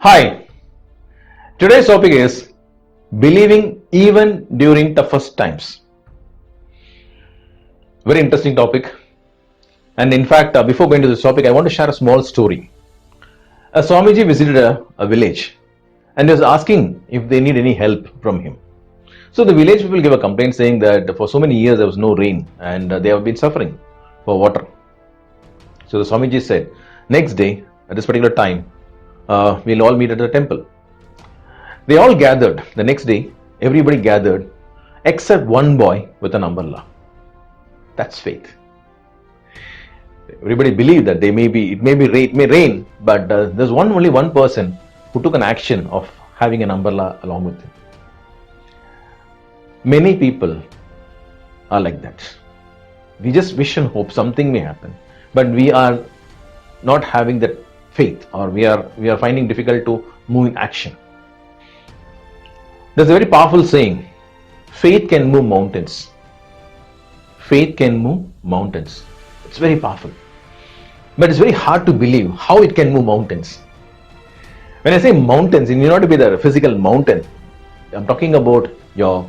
Hi, today's topic is believing even during toughest times. Very interesting topic. And in fact, before going to this topic, I want to share a small story. A Swamiji visited a village and was asking if they need any help from him. So the village people gave a complaint saying that for so many years there was no rain and they have been suffering for water. So the Swamiji said, next day at this particular time, we'll all meet at the temple. They all gathered. The next day, everybody gathered except one boy with an umbrella. That's faith. Everybody believed that it may rain, but there's only one person who took an action of having an umbrella along with him. Many people are like that. We just wish and hope something may happen, but we are not having that faith, or we are finding difficult to move in action. There's a very powerful saying, faith can move mountains. Faith can move mountains. It's very powerful. But it's very hard to believe how it can move mountains. When I say mountains, it need not be the physical mountain. I'm talking about your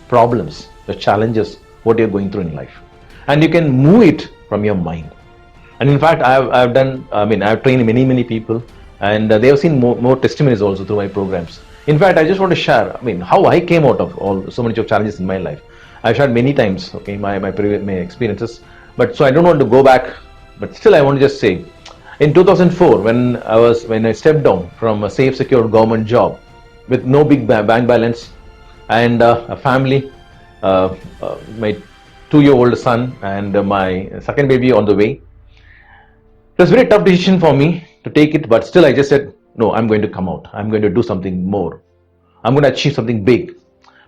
problems, your challenges, what you're going through in life. And you can move it from your mind. And in fact, I've trained many people, and they have seen more testimonies also through my programs. In fact, I just want to share, how I came out of so many challenges in my life. I've shared many times, my experiences, but so I don't want to go back, but still I want to just say, in 2004, when I stepped down from a safe, secure government job with no big bank balance and a family, my 2-year-old son and my second baby on the way, it was a very tough decision for me to take it, but still I just said, no, I'm going to come out. I'm going to do something more. I'm going to achieve something big.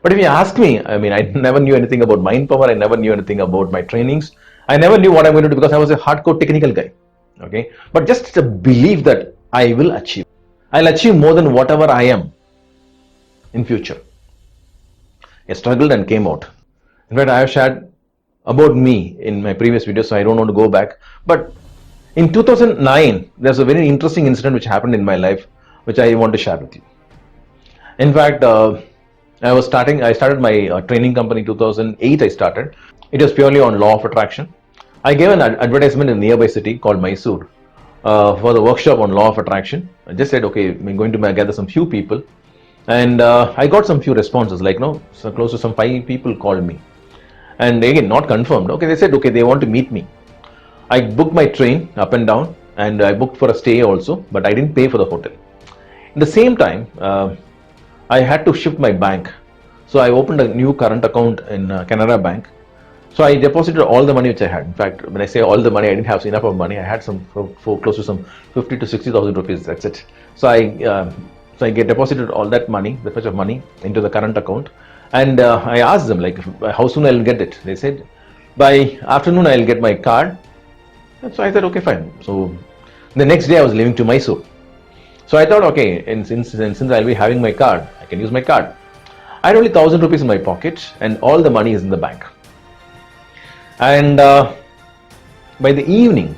But if you ask me, I never knew anything about mind power. I never knew anything about my trainings. I never knew what I'm going to do because I was a hardcore technical guy. Okay, but just a belief that I will achieve. I'll achieve more than whatever I am in future. I struggled and came out. In fact, I have shared about me in my previous videos, so I don't want to go back. But in 2009, there's a very interesting incident which happened in my life, which I want to share with you. In fact, I started my training company in 2008. I started. It was purely on law of attraction. I gave an advertisement in a nearby city called Mysore for the workshop on law of attraction. I just said, okay, I'm going to gather some few people. And I got some few responses, so close to some 5 people called me. And again, not confirmed. Okay, they said, okay, they want to meet me. I booked my train up and down, and I booked for a stay also, but I didn't pay for the hotel. At the same time, I had to shift my bank. So I opened a new current account in Canara Bank. So I deposited all the money which I had. In fact, when I say all the money, I didn't have enough of money. I had some for close to some 50 to 60,000 rupees. That's it. So I deposited all that money, that much of money, into the current account. And I asked them, how soon I'll get it. They said, by afternoon I'll get my card. And so I said, okay, fine. So the next day I was leaving to Mysore. So I thought, okay, and since I'll be having my card, I can use my card. I had only 1,000 rupees in my pocket, and all the money is in the bank. And by the evening,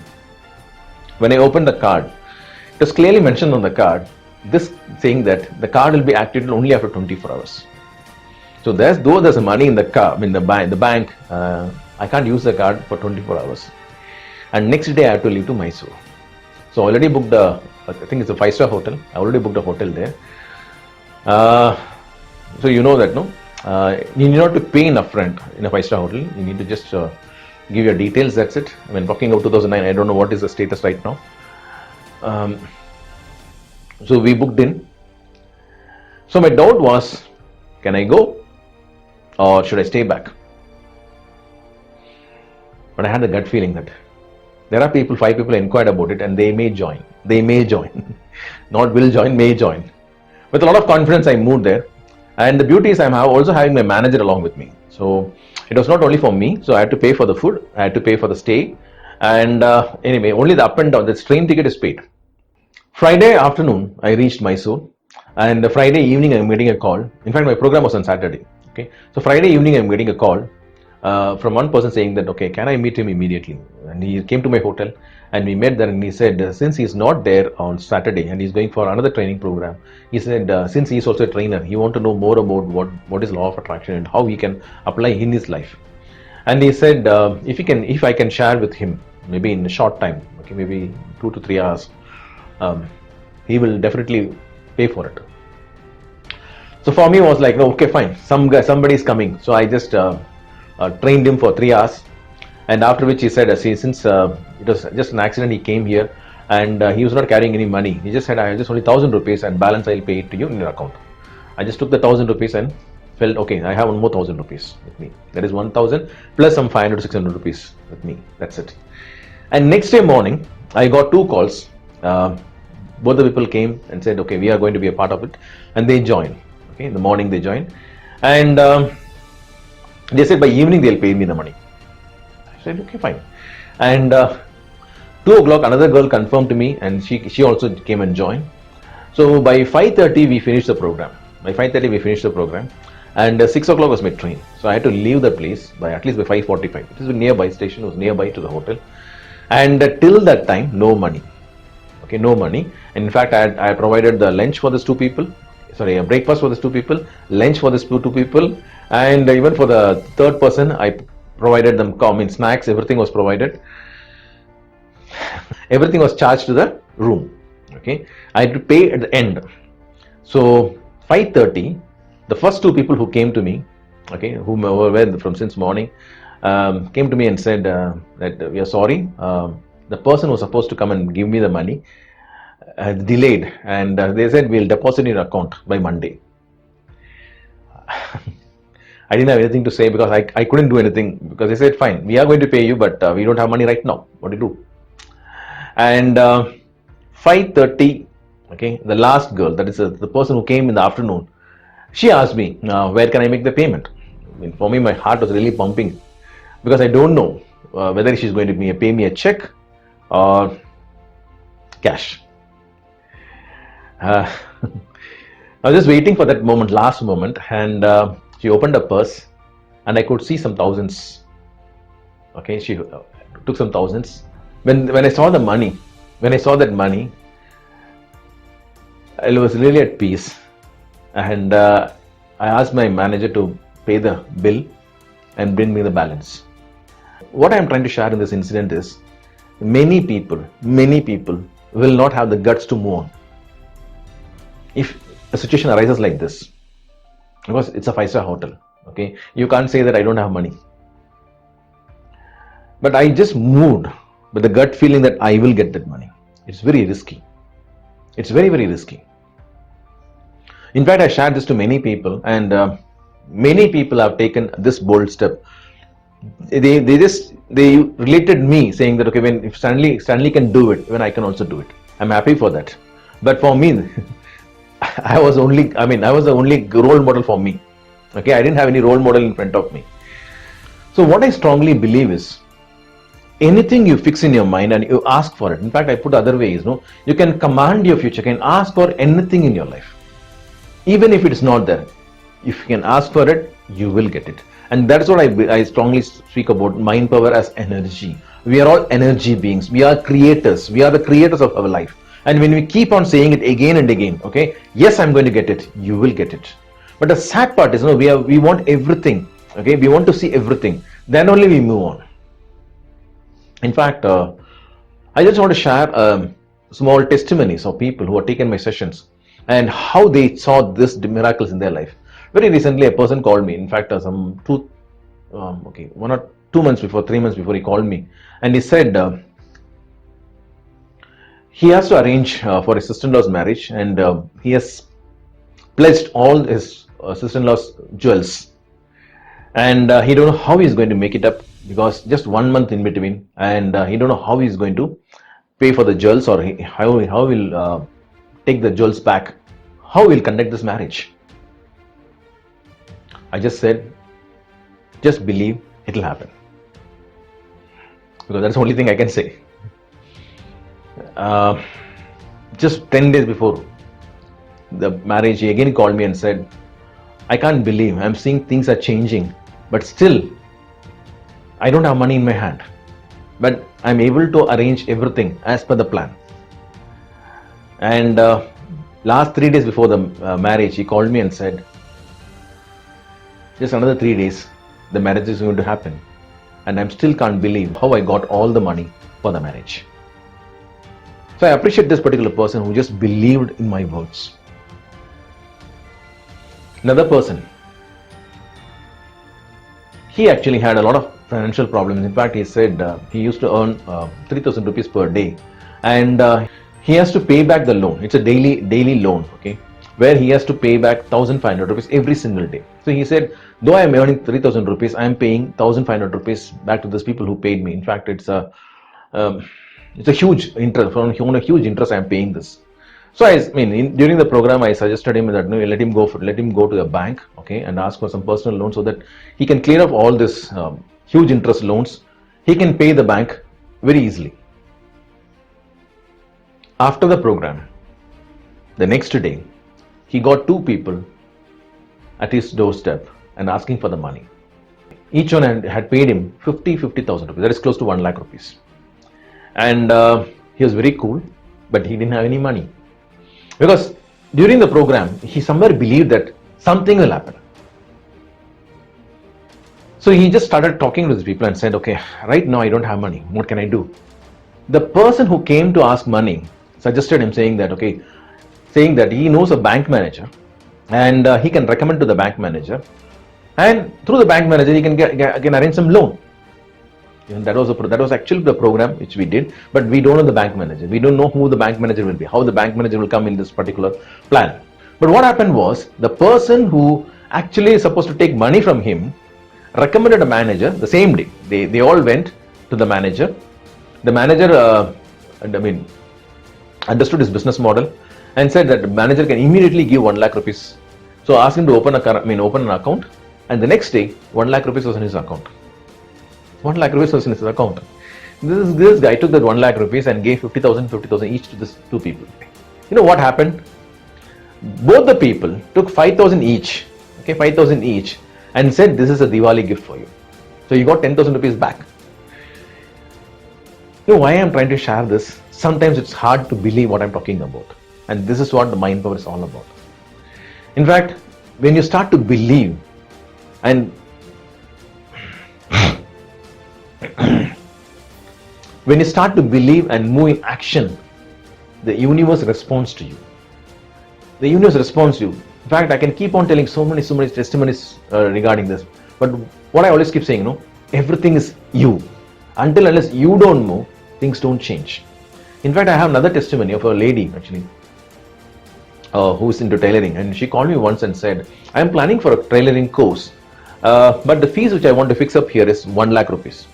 when I opened the card, it was clearly mentioned on the card, this saying that the card will be activated only after 24 hours. So though there's money in the card, in the bank, I can't use the card for 24 hours. And next day I have to leave to Mysore. So I already booked I think it's a 5-star hotel. I already booked a hotel there. So you know that, no? You need not to pay in upfront in a 5-star hotel. You need to just give your details, that's it. Talking about 2009, I don't know what is the status right now. So we booked in. So my doubt was, can I go or should I stay back? But I had the gut feeling that there are 5 people inquired about it, and they may join. They may join. Not will join, may join. With a lot of confidence, I moved there. And the beauty is I'm also having my manager along with me. So it was not only for me. So I had to pay for the food. I had to pay for the stay. And anyway, only the up and down, the train ticket is paid. Friday afternoon, I reached Mysore. And Friday evening, I'm getting a call. In fact, my program was on Saturday. Okay. So Friday evening, I'm getting a call from one person saying that, okay, can I meet him immediately? And he came to my hotel and we met there, and he said, since he's not there on Saturday and he's going for another training program, he said, since he's also a trainer, he want to know more about what is law of attraction and how he can apply in his life. And he said, if I can share with him, maybe in a short time, okay, maybe 2 to 3 hours, he will definitely pay for it. So for me, it was like, no, okay, fine, somebody is coming. So I just trained him for 3 hours, and after which he said, see, since it was just an accident, he came here and he was not carrying any money. He just said, I have just only 1,000 rupees and balance I'll pay it to you in your account. I just took the 1,000 rupees and felt, okay, I have one more 1,000 rupees with me. That is 1,000 plus some 500 to 600 rupees with me. That's it. And next day morning, I got 2 calls. Both the people came and said, okay, we are going to be a part of it, and they joined. Okay, in the morning they joined, and they said by evening they'll pay me the money. I said, okay, fine. And 2 o'clock, another girl confirmed to me, and she also came and joined. So by 5:30 we finished the program. And 6 o'clock was my train. So I had to leave the place by at least by 5:45. It was a nearby station. It was nearby to the hotel. And till that time, no money. Okay, no money. And in fact, I provided the lunch for these 2 people. Sorry, a breakfast for these 2 people, lunch for these 2 people, and even for the third person, I provided them snacks. Everything was provided. Everything was charged to the room. Okay, I had to pay at the end. So 5:30, the first 2 people who came to me, okay, who were from since morning, came to me and said that we are sorry. The person who was supposed to come and give me the money delayed, and they said we'll deposit in your account by Monday. I didn't have anything to say because I couldn't do anything, because they said, fine, we are going to pay you, but we don't have money right now. What do you do? And 5:30, okay, the last girl, that is the person who came in the afternoon, she asked me, where can I make the payment? I mean, for me, my heart was really pumping, because I don't know whether she's going to pay me a check or cash. I was just waiting for that moment, last moment, and she opened a purse, and I could see some thousands. Okay, she took some thousands. When I saw the money, I was really at peace, and I asked my manager to pay the bill and bring me the balance. What I am trying to share in this incident is, many people will not have the guts to move on if a situation arises like this, because it's a 5-star hotel. Okay, you can't say that I don't have money. But I just moved with the gut feeling that I will get that money. It's very risky. It's very, very risky. In fact, I shared this to many people, and many people have taken this bold step. They related me, saying that, okay, if Stanley can do it, when I can also do it. I'm happy for that. But for me, I was the only role model for me. Okay, I didn't have any role model in front of me. So what I strongly believe is, anything you fix in your mind and you ask for it. In fact, I put other ways. You can command your future. You can ask for anything in your life, even if it is not there. If you can ask for it, you will get it. And that's what I strongly speak about mind power as energy. We are all energy beings. We are creators. We are the creators of our life. And when we keep on saying it again and again, okay, yes, I'm going to get it, you will get it. But the sad part is, we want everything. Okay, we want to see everything. Then only we move on. In fact, I just want to share small testimonies of people who have taken my sessions and how they saw this miracles in their life. Very recently, a person called me. In fact, 1 or 2 months before, 3 months before, he called me, and he said he has to arrange for his sister-in-law's marriage, and he has pledged all his sister-in-law's jewels, and he don't know how he's going to make it up, because just 1 month in between, and he don't know how he's going to pay for the jewels, or how he'll take the jewels back, how he'll conduct this marriage. I just said, just believe it'll happen, because that's the only thing I can say. Just 10 days before the marriage, he again called me and said, I can't believe, I'm seeing things are changing, but still I don't have money in my hand, but I'm able to arrange everything as per the plan. And last 3 days before the marriage, he called me and said, just another 3 days, the marriage is going to happen. And I still can't believe how I got all the money for the marriage. So I appreciate this particular person who just believed in my words. Another person, he actually had a lot of financial problems. In fact, he said he used to earn 3,000 rupees per day, and he has to pay back the loan. It's a daily loan, okay, where he has to pay back 1,500 rupees every single day. So he said, though I am earning 3,000 rupees, I am paying 1,500 rupees back to those people who paid me. In fact, it's a huge interest. From a huge interest, I am paying this. So during the program, I suggested him that let him go to the bank, okay, and ask for some personal loan so that he can clear up all this huge interest loans. He can pay the bank very easily. After the program, the next day, he got 2 people at his doorstep and asking for the money. Each one had paid him 50,000 rupees. That is close to 1 lakh rupees. And he was very cool, but he didn't have any money. Because during the program, he somewhere believed that something will happen. So he just started talking to these people and said, okay, right now I don't have money. What can I do? The person who came to ask money suggested him saying that he knows a bank manager and he can recommend to the bank manager, and through the bank manager he can arrange some loan. And that was actually the program which we did, but we don't know the bank manager. We don't know who the bank manager will be, how the bank manager will come in this particular plan. But what happened was, the person who actually is supposed to take money from him recommended a manager the same day. They all went to the manager. The manager understood his business model and said that the manager can immediately give 1 lakh rupees. So asked him to open an account, and the next day 1 lakh rupees was in his account. 1 lakh rupees was in his account. This guy took that 1 lakh rupees and gave 50,000 each to these 2 people. You know what happened? Both the people took 5,000 each, okay, 5,000 each, and said, this is a Diwali gift for you. So you got 10,000 rupees back. You know why I am trying to share this? Sometimes it's hard to believe what I'm talking about. And this is what the mind power is all about. In fact, when you start to believe and when you start to believe and move in action, the universe responds to you. The universe responds to you. In fact, I can keep on telling so many testimonies regarding this. But what I always keep saying, everything is you. Unless you don't move, things don't change. In fact, I have another testimony of a lady actually who's into tailoring, and she called me once and said, I am planning for a tailoring course, but the fees which I want to fix up here is 1 lakh rupees.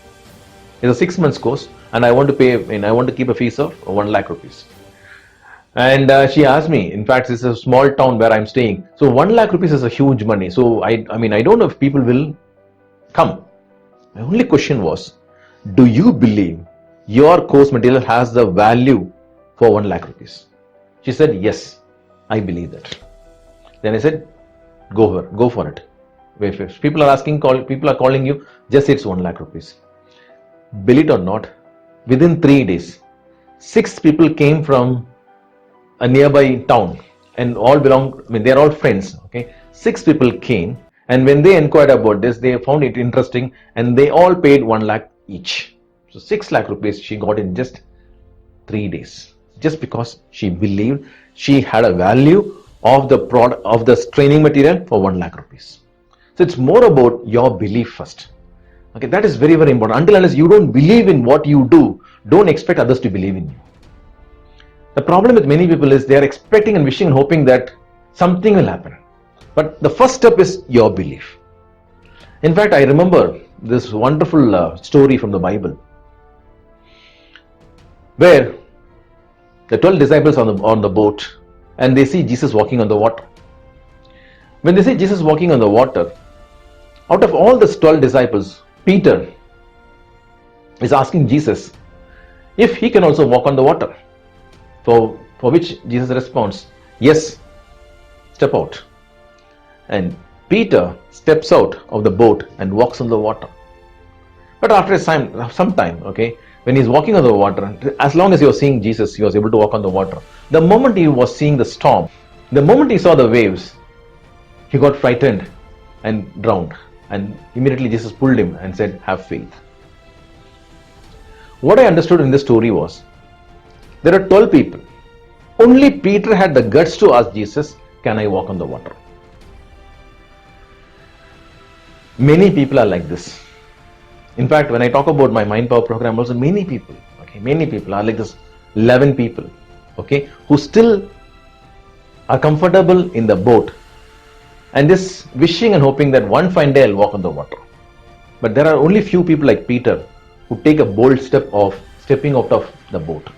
It's a 6 months course, and I want to keep a fees of 1 lakh rupees. And she asked me, in fact, this is a small town where I'm staying, so 1 lakh rupees is a huge money. So I don't know if people will come. My only question was, do you believe your course material has the value for 1 lakh rupees? She said, yes, I believe that. Then I said, go for it. If people are calling you, just say it's 1 lakh rupees. Believe it or not, within 3 days, 6 people came from a nearby town and all they're all friends, okay. 6 people came, and when they inquired about this, they found it interesting, and they all paid 1 lakh each. So 6 lakh rupees she got in just 3 days, just because she believed she had a value of the product, of the training material, for 1 lakh rupees. So it's more about your belief first. Okay, that is very, very important. Unless you don't believe in what you do, don't expect others to believe in you. The problem with many people is they are expecting and wishing and hoping that something will happen. But the first step is your belief. In fact, I remember this wonderful story from the Bible, where the 12 disciples on the boat, and they see Jesus walking on the water. When they see Jesus walking on the water, out of all the 12 disciples, Peter is asking Jesus if he can also walk on the water. For which Jesus responds, yes, step out. And Peter steps out of the boat and walks on the water. But after some time, okay, when he's walking on the water, as long as he was seeing Jesus, he was able to walk on the water. The moment he was seeing the storm, the moment he saw the waves, he got frightened and drowned. And immediately Jesus pulled him and said, have faith. What I understood in this story was, there are 12 people. Only Peter had the guts to ask Jesus, can I walk on the water? Many people are like this. In fact, when I talk about my Mind Power program, also many people are like this, 11 people, okay, who still are comfortable in the boat and just wishing and hoping that one fine day I'll walk on the water. But there are only few people like Peter who take a bold step of stepping out of the boat.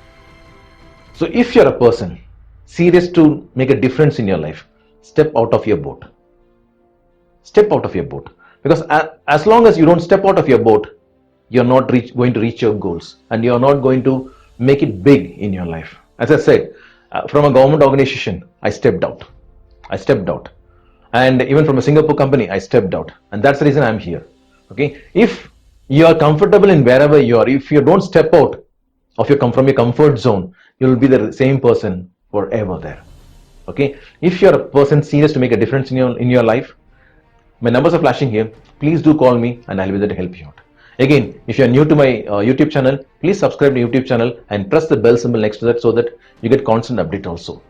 So if you're a person serious to make a difference in your life, step out of your boat. Step out of your boat. Because as long as you don't step out of your boat, you're not going to reach your goals, and you're not going to make it big in your life. As I said, from a government organization, I stepped out. And even from a Singapore company, I stepped out. And that's the reason I'm here. Okay. If you are comfortable in wherever you are, if you don't step out of from your comfort zone, you'll be the same person forever there. Okay. If you're a person serious to make a difference in your life, my numbers are flashing here. Please do call me and I'll be there to help you out. Again, if you're new to my YouTube channel, please subscribe to YouTube channel and press the bell symbol next to that so that you get constant update also.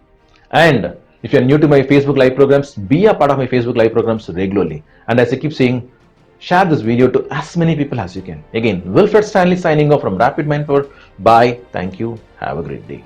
And if you're new to my Facebook live programs, be a part of my Facebook live programs regularly. And as I keep saying, share this video to as many people as you can. Again, Wilfred Stanley signing off from Rapid Mind Power. Bye. Thank you. Have a great day.